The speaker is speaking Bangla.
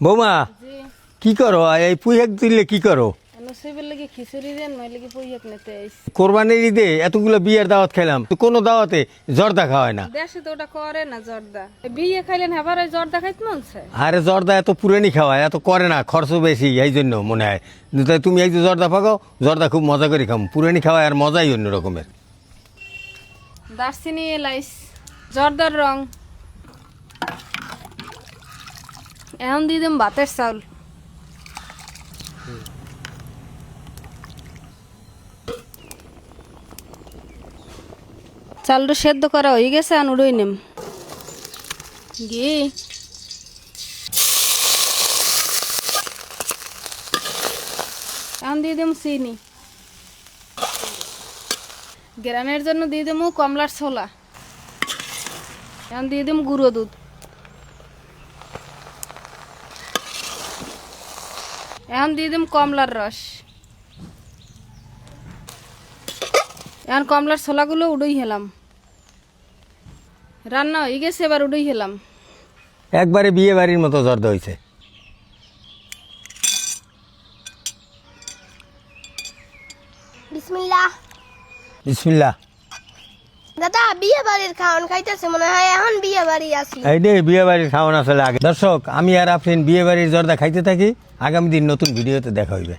বৌমা জি কি করো এই পুঁইহাক দিলে কি করো? নসিবের লাগি খিচুড়ি দেন নয় লাগি পইয়াক নিতে আইস কোরবানির ঈদে এতগুলো বিয়ের দাওয়াত খাইলাম, তো কোনো দাওয়াতে জর্দা খাওয়ায় না। দেশে তো ওটা করে না জর্দা বিয়ে খাইলেন হেবার ওই জর্দা খাইতে মন চায় আরে জর্দা এত পুরানি খাওয়ায়, এত করে না, খরচ বেশি, এই জন্য মনে হয়। তাই তুমি এই যে জর্দা পাকাও, জর্দা খুব মজা করে খাম, পুরানি খাওয়ায় আর মজাই অন্য রকমের। দারচিনি এলাইস জর্দার রং এখন দিয়ে দিম ভাতের চাউল চালটা সেদ্ধ করা হয়ে গেছে আর উড়ই নেম ঘি এখন দিয়ে দিম চিনি গ্রানের জন্য দিয়ে দিমু কমলার ছোলা এখন দিয়ে দিম গুঁড়ো দুধ এখন দিয়ে দিম কমলার রস এখন কমলার ছোলাগুলো উড়ই হেলাম রান্না হয়ে গেছে এবার উড়ই হেলাম একবারে বিয়ে বাড়ির মতো জর্দা হয়েছে। বিসমিল্লাহ। বিসমিল্লাহ। দাদা বিয়ে বাড়ির খাওয়ান খাইতেছে মনে হয় এখন বিয়ে বাড়ি আসি। এই রে বিয়ে বাড়ির খাওয়ানো আসলে আগে। দর্শক, আমি আর আফরিন বিয়ে বাড়ির জর্দা খাইতে থাকি। আগামী দিন নতুন ভিডিওতে দেখা হইবে।